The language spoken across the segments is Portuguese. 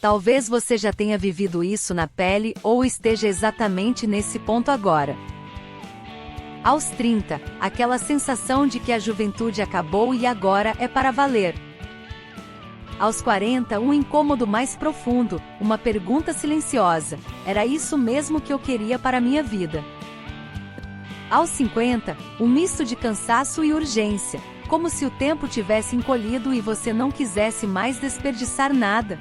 Talvez você já tenha vivido isso na pele ou esteja exatamente nesse ponto agora. Aos 30, aquela sensação de que a juventude acabou e agora é para valer. Aos 40, um incômodo mais profundo, uma pergunta silenciosa: era isso mesmo que eu queria para minha vida? Aos 50, um misto de cansaço e urgência, como se o tempo tivesse encolhido e você não quisesse mais desperdiçar nada.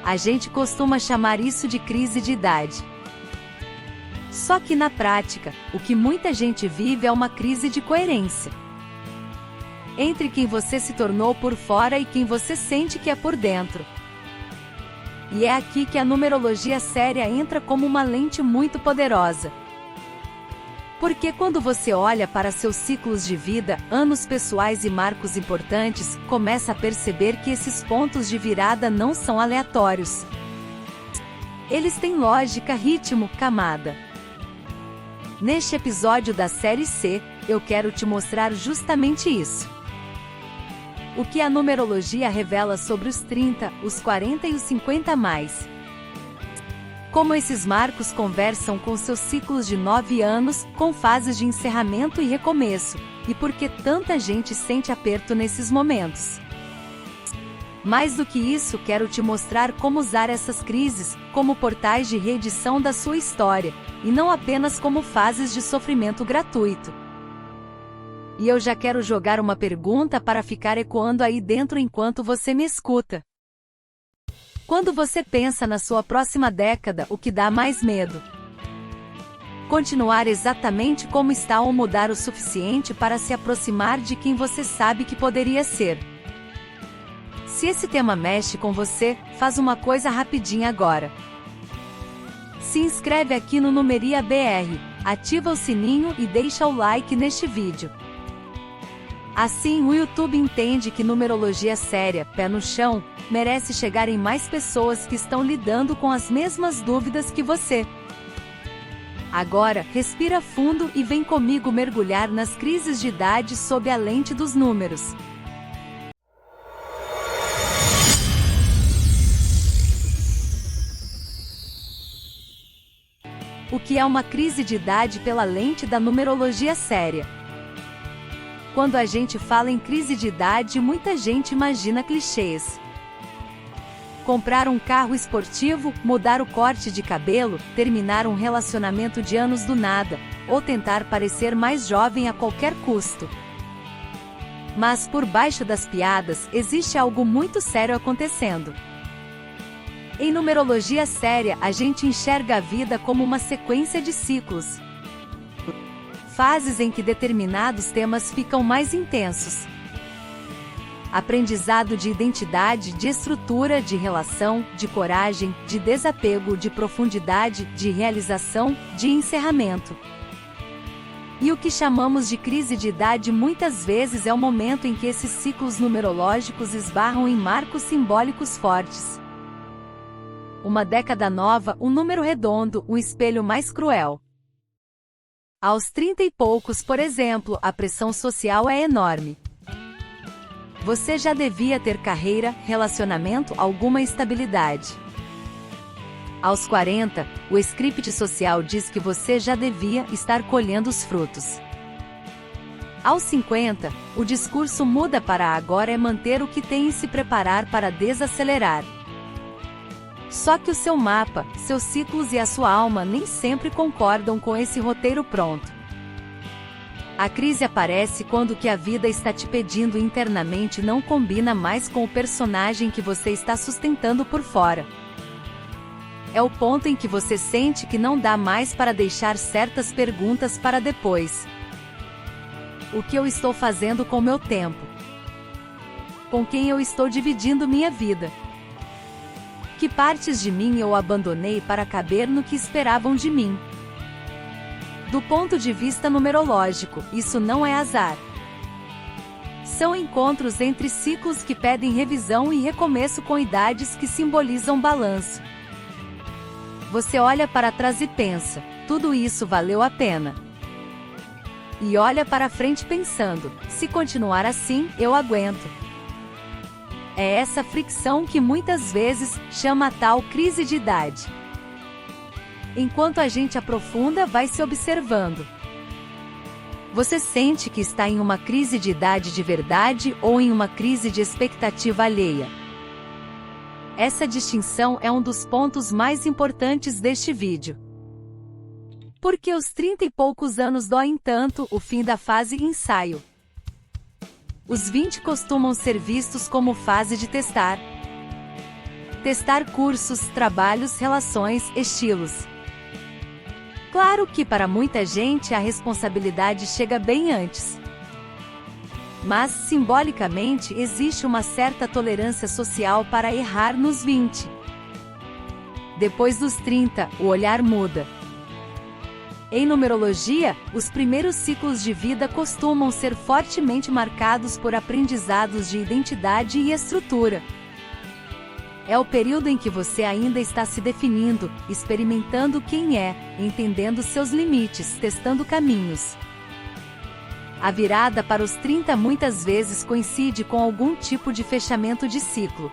A gente costuma chamar isso de crise de idade. Só que na prática, o que muita gente vive é uma crise de coerência. Entre quem você se tornou por fora e quem você sente que é por dentro. E é aqui que a numerologia séria entra como uma lente muito poderosa. Porque quando você olha para seus ciclos de vida, anos pessoais e marcos importantes, começa a perceber que esses pontos de virada não são aleatórios. Eles têm lógica, ritmo, camada. Neste episódio da série C, eu quero te mostrar justamente isso. O que a numerologia revela sobre os 30, os 40 e os 50 mais. Como esses marcos conversam com seus ciclos de 9 anos, com fases de encerramento e recomeço, e por que tanta gente sente aperto nesses momentos. Mais do que isso, quero te mostrar como usar essas crises como portais de reedição da sua história, e não apenas como fases de sofrimento gratuito. E eu já quero jogar uma pergunta para ficar ecoando aí dentro enquanto você me escuta. Quando você pensa na sua próxima década, o que dá mais medo? Continuar exatamente como está ou mudar o suficiente para se aproximar de quem você sabe que poderia ser? Se esse tema mexe com você, faz uma coisa rapidinha agora. Se inscreve aqui no Numeria BR, ativa o sininho e deixa o like neste vídeo. Assim o YouTube entende que numerologia séria, pé no chão, merece chegar em mais pessoas que estão lidando com as mesmas dúvidas que você. Agora, respira fundo e vem comigo mergulhar nas crises de idade sob a lente dos números. O que é uma crise de idade pela lente da numerologia séria? Quando a gente fala em crise de idade, muita gente imagina clichês. Comprar um carro esportivo, mudar o corte de cabelo, terminar um relacionamento de anos do nada, ou tentar parecer mais jovem a qualquer custo. Mas por baixo das piadas, existe algo muito sério acontecendo. Em numerologia séria, a gente enxerga a vida como uma sequência de ciclos. Fases em que determinados temas ficam mais intensos. Aprendizado de identidade, de estrutura, de relação, de coragem, de desapego, de profundidade, de realização, de encerramento. E o que chamamos de crise de idade muitas vezes é o momento em que esses ciclos numerológicos esbarram em marcos simbólicos fortes. Uma década nova, um número redondo, um espelho mais cruel. Aos 30 e poucos, por exemplo, a pressão social é enorme. Você já devia ter carreira, relacionamento, alguma estabilidade. Aos 40, o script social diz que você já devia estar colhendo os frutos. Aos 50, o discurso muda para agora é manter o que tem e se preparar para desacelerar. Só que o seu mapa, seus ciclos e a sua alma nem sempre concordam com esse roteiro pronto. A crise aparece quando o que a vida está te pedindo internamente não combina mais com o personagem que você está sustentando por fora. É o ponto em que você sente que não dá mais para deixar certas perguntas para depois. O que eu estou fazendo com meu tempo? Com quem eu estou dividindo minha vida? Que partes de mim eu abandonei para caber no que esperavam de mim? Do ponto de vista numerológico, isso não é azar. São encontros entre ciclos que pedem revisão e recomeço com idades que simbolizam balanço. Você olha para trás e pensa, tudo isso valeu a pena. E olha para frente pensando, se continuar assim, eu aguento. É essa fricção que muitas vezes chama a tal crise de idade. Enquanto a gente aprofunda, vai se observando. Você sente que está em uma crise de idade de verdade ou em uma crise de expectativa alheia? Essa distinção é um dos pontos mais importantes deste vídeo. Por que os 30 e poucos anos doem tanto, o fim da fase ensaio? Os 20 costumam ser vistos como fase de testar. Testar cursos, trabalhos, relações, estilos. Claro que para muita gente a responsabilidade chega bem antes. Mas, simbolicamente, existe uma certa tolerância social para errar nos 20. Depois dos 30, o olhar muda. Em numerologia, os primeiros ciclos de vida costumam ser fortemente marcados por aprendizados de identidade e estrutura. É o período em que você ainda está se definindo, experimentando quem é, entendendo seus limites, testando caminhos. A virada para os 30 muitas vezes coincide com algum tipo de fechamento de ciclo.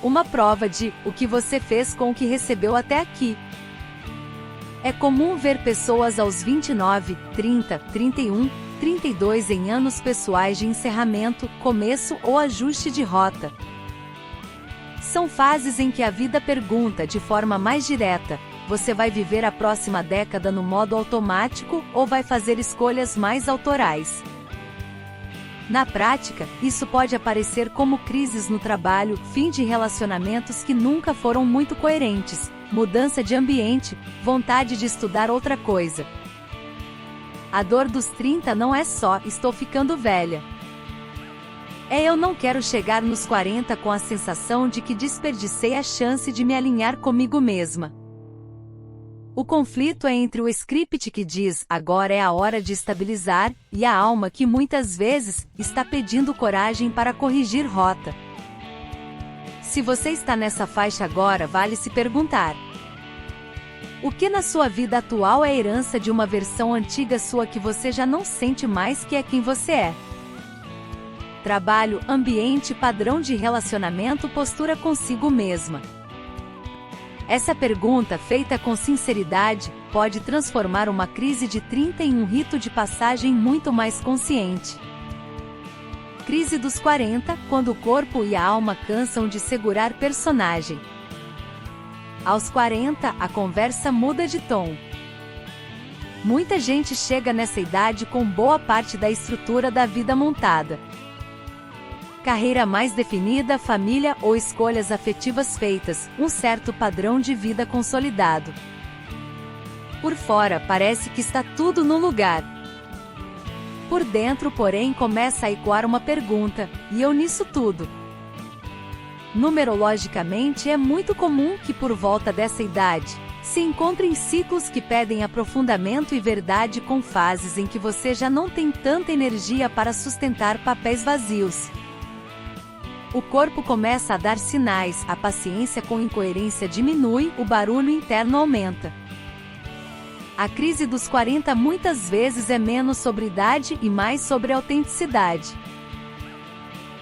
Uma prova de o que você fez com o que recebeu até aqui. É comum ver pessoas aos 29, 30, 31, 32 em anos pessoais de encerramento, começo ou ajuste de rota. São fases em que a vida pergunta de forma mais direta: você vai viver a próxima década no modo automático ou vai fazer escolhas mais autorais? Na prática, isso pode aparecer como crises no trabalho, fim de relacionamentos que nunca foram muito coerentes, mudança de ambiente, vontade de estudar outra coisa. A dor dos 30 não é só "estou ficando velha". É "eu não quero chegar nos 40 com a sensação de que desperdicei a chance de me alinhar comigo mesma". O conflito é entre o script que diz "agora é a hora de estabilizar" e a alma que muitas vezes está pedindo coragem para corrigir rota. Se você está nessa faixa agora, vale se perguntar: o que na sua vida atual é herança de uma versão antiga sua que você já não sente mais que é quem você é? Trabalho, ambiente, padrão de relacionamento, postura consigo mesma. Essa pergunta, feita com sinceridade, pode transformar uma crise de 30 em um rito de passagem muito mais consciente. Crise dos 40, quando o corpo e a alma cansam de segurar personagem. Aos 40, a conversa muda de tom. Muita gente chega nessa idade com boa parte da estrutura da vida montada. Carreira mais definida, família ou escolhas afetivas feitas, um certo padrão de vida consolidado. Por fora, parece que está tudo no lugar. Por dentro, porém, começa a ecoar uma pergunta: e eu nisso tudo? Numerologicamente, é muito comum que por volta dessa idade, se encontrem ciclos que pedem aprofundamento e verdade, com fases em que você já não tem tanta energia para sustentar papéis vazios. O corpo começa a dar sinais, a paciência com incoerência diminui, o barulho interno aumenta. A crise dos 40 muitas vezes é menos sobre idade e mais sobre autenticidade.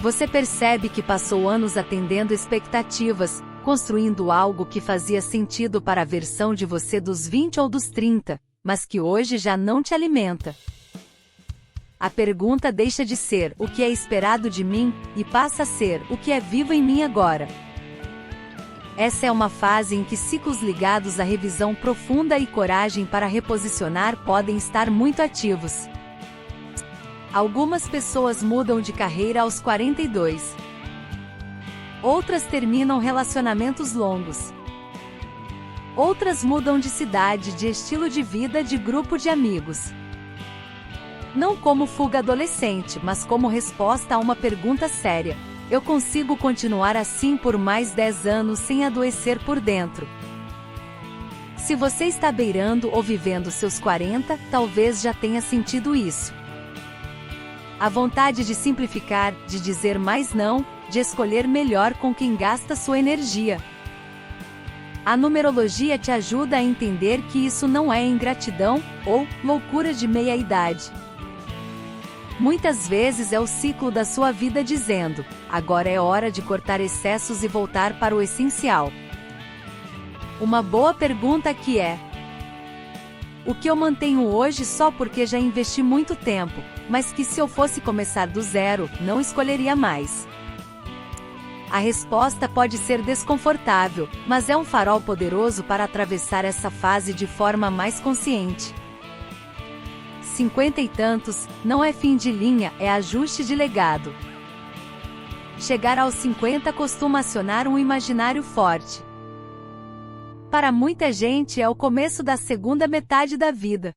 Você percebe que passou anos atendendo expectativas, construindo algo que fazia sentido para a versão de você dos 20 ou dos 30, mas que hoje já não te alimenta. A pergunta deixa de ser "o que é esperado de mim" e passa a ser "o que é vivo em mim agora". Essa é uma fase em que ciclos ligados à revisão profunda e coragem para reposicionar podem estar muito ativos. Algumas pessoas mudam de carreira aos 42. Outras terminam relacionamentos longos. Outras mudam de cidade, de estilo de vida, de grupo de amigos. Não como fuga adolescente, mas como resposta a uma pergunta séria: eu consigo continuar assim por mais 10 anos sem adoecer por dentro? Se você está beirando ou vivendo seus 40, talvez já tenha sentido isso. A vontade de simplificar, de dizer mais não, de escolher melhor com quem gasta sua energia. A numerologia te ajuda a entender que isso não é ingratidão ou loucura de meia-idade. Muitas vezes é o ciclo da sua vida dizendo: agora é hora de cortar excessos e voltar para o essencial. Uma boa pergunta aqui é: o que eu mantenho hoje só porque já investi muito tempo, mas que se eu fosse começar do zero, não escolheria mais? A resposta pode ser desconfortável, mas é um farol poderoso para atravessar essa fase de forma mais consciente. 50 e tantos, não é fim de linha, é ajuste de legado. Chegar aos 50 costuma acionar um imaginário forte. Para muita gente é o começo da segunda metade da vida.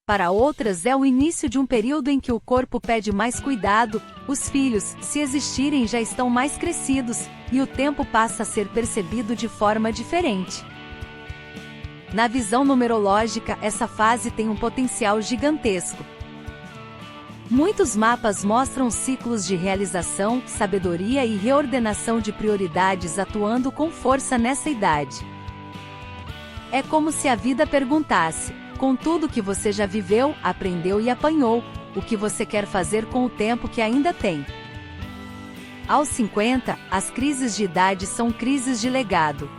Para outras é o início de um período em que o corpo pede mais cuidado, os filhos, se existirem, já estão mais crescidos, e o tempo passa a ser percebido de forma diferente. Na visão numerológica, essa fase tem um potencial gigantesco. Muitos mapas mostram ciclos de realização, sabedoria e reordenação de prioridades atuando com força nessa idade. É como se a vida perguntasse: com tudo que você já viveu, aprendeu e apanhou, o que você quer fazer com o tempo que ainda tem? Aos 50, as crises de idade são crises de legado.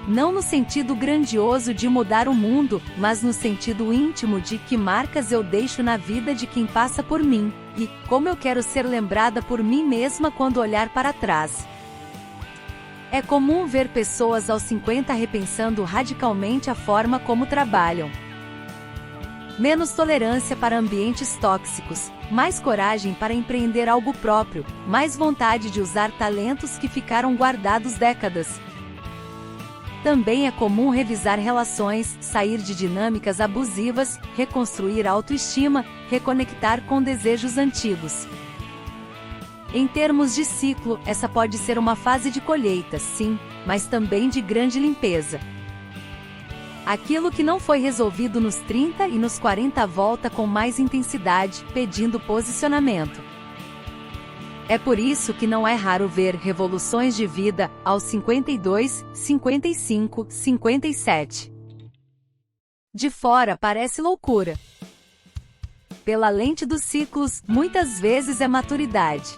Não no sentido grandioso de mudar o mundo, mas no sentido íntimo de que marcas eu deixo na vida de quem passa por mim, e como eu quero ser lembrada por mim mesma quando olhar para trás. É comum ver pessoas aos 50 repensando radicalmente a forma como trabalham. Menos tolerância para ambientes tóxicos, mais coragem para empreender algo próprio, mais vontade de usar talentos que ficaram guardados décadas. Também é comum revisar relações, sair de dinâmicas abusivas, reconstruir a autoestima, reconectar com desejos antigos. Em termos de ciclo, essa pode ser uma fase de colheita, sim, mas também de grande limpeza. Aquilo que não foi resolvido nos 30 e nos 40 volta com mais intensidade, pedindo posicionamento. É por isso que não é raro ver revoluções de vida aos 52, 55, 57. De fora parece loucura. Pela lente dos ciclos, muitas vezes é maturidade.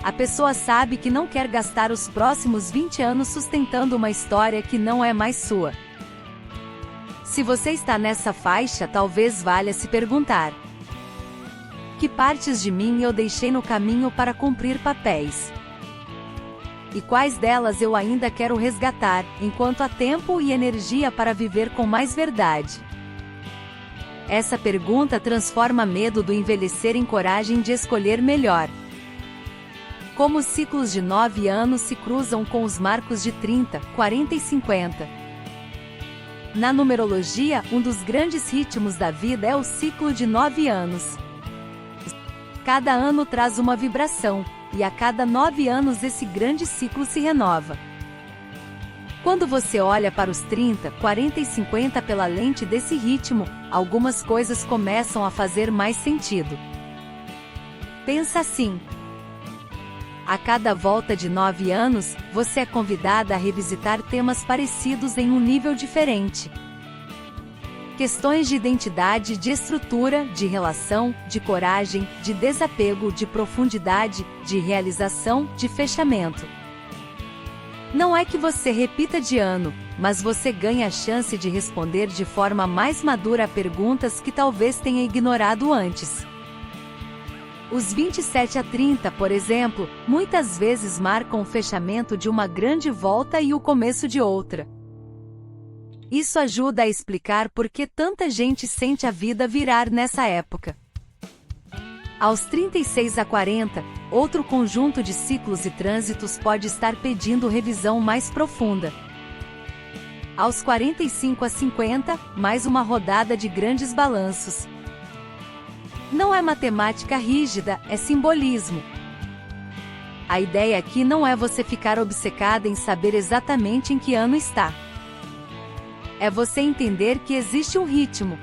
A pessoa sabe que não quer gastar os próximos 20 anos sustentando uma história que não é mais sua. Se você está nessa faixa, talvez valha se perguntar: que partes de mim eu deixei no caminho para cumprir papéis? E quais delas eu ainda quero resgatar, enquanto há tempo e energia para viver com mais verdade? Essa pergunta transforma medo do envelhecer em coragem de escolher melhor. Como os ciclos de 9 anos se cruzam com os marcos de 30, 40 e 50. Na numerologia, um dos grandes ritmos da vida é o ciclo de 9 anos. Cada ano traz uma vibração, e a cada 9 anos esse grande ciclo se renova. Quando você olha para os 30, 40 e 50 pela lente desse ritmo, algumas coisas começam a fazer mais sentido. Pensa assim: a cada volta de 9 anos, você é convidada a revisitar temas parecidos em um nível diferente. Questões de identidade, de estrutura, de relação, de coragem, de desapego, de profundidade, de realização, de fechamento. Não é que você repita de ano, mas você ganha a chance de responder de forma mais madura a perguntas que talvez tenha ignorado antes. Os 27 a 30, por exemplo, muitas vezes marcam o fechamento de uma grande volta e o começo de outra. Isso ajuda a explicar por que tanta gente sente a vida virar nessa época. Aos 36 a 40, outro conjunto de ciclos e trânsitos pode estar pedindo revisão mais profunda. Aos 45 a 50, mais uma rodada de grandes balanços. Não é matemática rígida, é simbolismo. A ideia aqui não é você ficar obcecada em saber exatamente em que ano está. É você entender que existe um ritmo.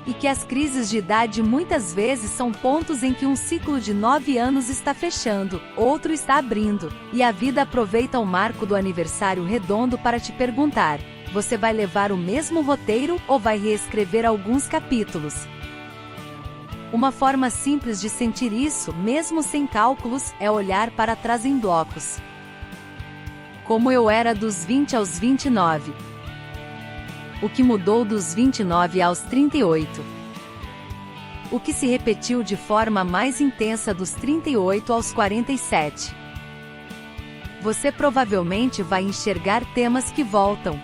E que as crises de idade muitas vezes são pontos em que um ciclo de 9 anos está fechando, outro está abrindo, e a vida aproveita o marco do aniversário redondo para te perguntar: você vai levar o mesmo roteiro ou vai reescrever alguns capítulos? Uma forma simples de sentir isso, mesmo sem cálculos, é olhar para trás em blocos. Como eu era dos 20 aos 29. O que mudou dos 29 aos 38? O que se repetiu de forma mais intensa dos 38 aos 47? Você provavelmente vai enxergar temas que voltam.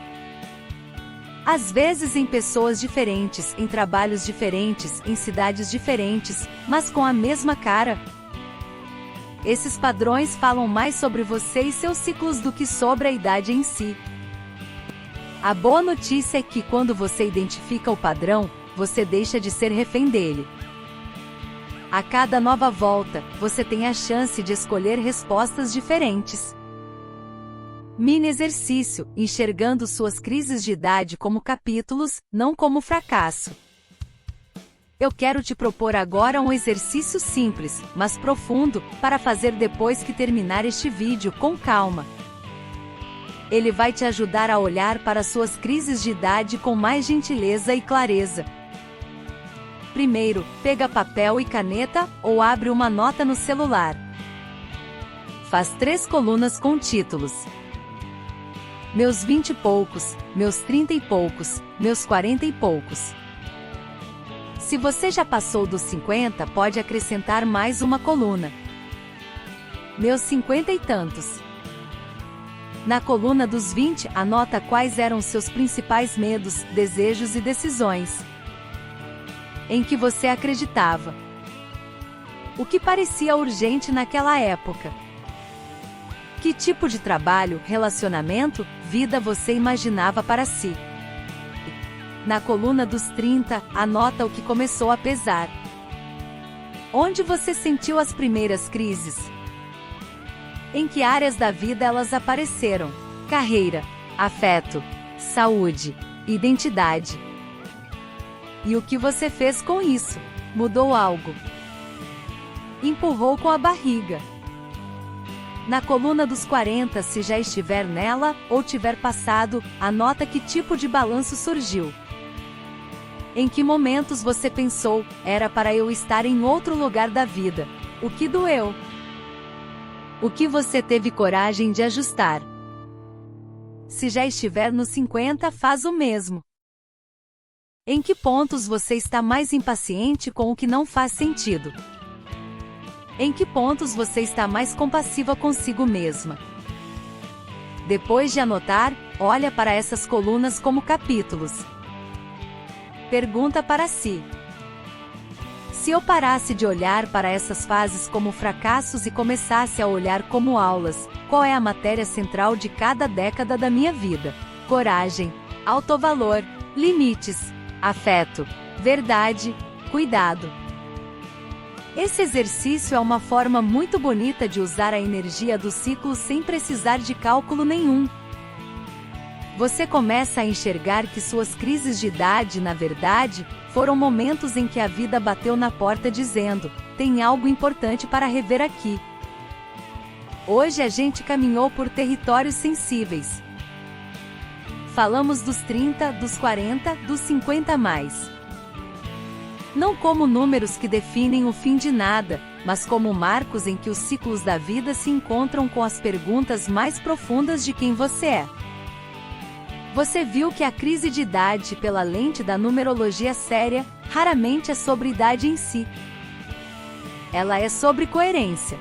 Às vezes em pessoas diferentes, em trabalhos diferentes, em cidades diferentes, mas com a mesma cara. Esses padrões falam mais sobre você e seus ciclos do que sobre a idade em si. A boa notícia é que quando você identifica o padrão, você deixa de ser refém dele. A cada nova volta, você tem a chance de escolher respostas diferentes. Mini exercício, enxergando suas crises de idade como capítulos, não como fracasso. Eu quero te propor agora um exercício simples, mas profundo, para fazer depois que terminar este vídeo com calma. Ele vai te ajudar a olhar para suas crises de idade com mais gentileza e clareza. Primeiro, pega papel e caneta, ou abre uma nota no celular. Faz 3 colunas com títulos. Meus 20 e poucos, meus 30 e poucos, meus 40 e poucos. Se você já passou dos 50, pode acrescentar mais uma coluna. Meus 50 e tantos. Na coluna dos 20, anota quais eram seus principais medos, desejos e decisões. Em que você acreditava. O que parecia urgente naquela época. Que tipo de trabalho, relacionamento, vida você imaginava para si? Na coluna dos 30, anota o que começou a pesar. Onde você sentiu as primeiras crises? Em que áreas da vida elas apareceram? Carreira, afeto, saúde, identidade. E o que você fez com isso? Mudou algo? Empurrou com a barriga. Na coluna dos 40, se já estiver nela, ou tiver passado, anota que tipo de balanço surgiu. Em que momentos você pensou, era para eu estar em outro lugar da vida? O que doeu? O que você teve coragem de ajustar? Se já estiver nos 50, faz o mesmo. Em que pontos você está mais impaciente com o que não faz sentido? Em que pontos você está mais compassiva consigo mesma? Depois de anotar, olha para essas colunas como capítulos. Pergunta para si. Se eu parasse de olhar para essas fases como fracassos e começasse a olhar como aulas, qual é a matéria central de cada década da minha vida? Coragem, autovalor, limites, afeto, verdade, cuidado. Esse exercício é uma forma muito bonita de usar a energia do ciclo sem precisar de cálculo nenhum. Você começa a enxergar que suas crises de idade, na verdade, foram momentos em que a vida bateu na porta dizendo: tem algo importante para rever aqui. Hoje a gente caminhou por territórios sensíveis. Falamos dos 30, dos 40, dos 50 mais. Não como números que definem o fim de nada, mas como marcos em que os ciclos da vida se encontram com as perguntas mais profundas de quem você é. Você viu que a crise de idade pela lente da numerologia séria, raramente é sobre idade em si. Ela é sobre coerência.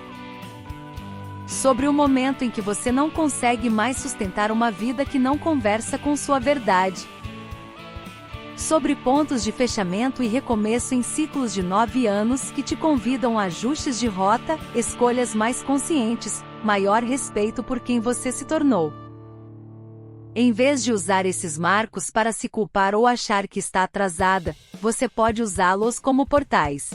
Sobre o momento em que você não consegue mais sustentar uma vida que não conversa com sua verdade. Sobre pontos de fechamento e recomeço em ciclos de 9 anos que te convidam a ajustes de rota, escolhas mais conscientes, maior respeito por quem você se tornou. Em vez de usar esses marcos para se culpar ou achar que está atrasada, você pode usá-los como portais.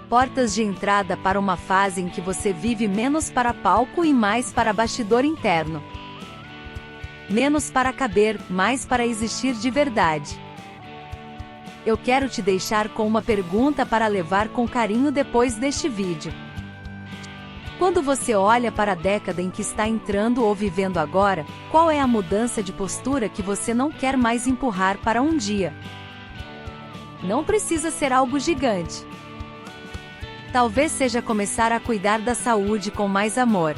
Portas de entrada para uma fase em que você vive menos para palco e mais para bastidor interno. Menos para caber, mais para existir de verdade. Eu quero te deixar com uma pergunta para levar com carinho depois deste vídeo. Quando você olha para a década em que está entrando ou vivendo agora, qual é a mudança de postura que você não quer mais empurrar para um dia? Não precisa ser algo gigante. Talvez seja começar a cuidar da saúde com mais amor.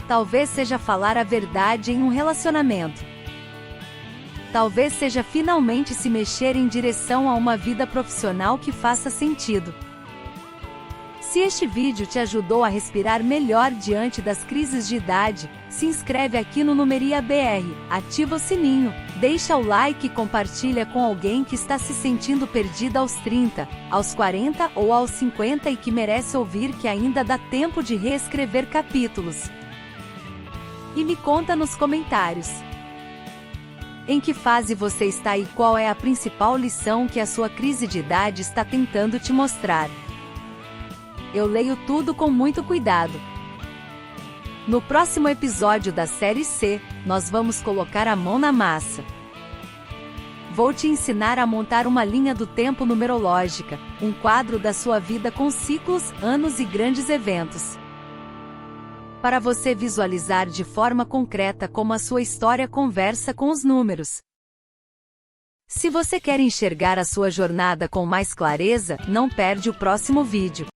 Talvez seja falar a verdade em um relacionamento. Talvez seja finalmente se mexer em direção a uma vida profissional que faça sentido. Se este vídeo te ajudou a respirar melhor diante das crises de idade, se inscreve aqui no Numeria BR, ativa o sininho, deixa o like e compartilha com alguém que está se sentindo perdida aos 30, aos 40 ou aos 50 e que merece ouvir que ainda dá tempo de reescrever capítulos. E me conta nos comentários. Em que fase você está e qual é a principal lição que a sua crise de idade está tentando te mostrar? Eu leio tudo com muito cuidado. No próximo episódio da série C, nós vamos colocar a mão na massa. Vou te ensinar a montar uma linha do tempo numerológica, um quadro da sua vida com ciclos, anos e grandes eventos. Para você visualizar de forma concreta como a sua história conversa com os números. Se você quer enxergar a sua jornada com mais clareza, não perde o próximo vídeo.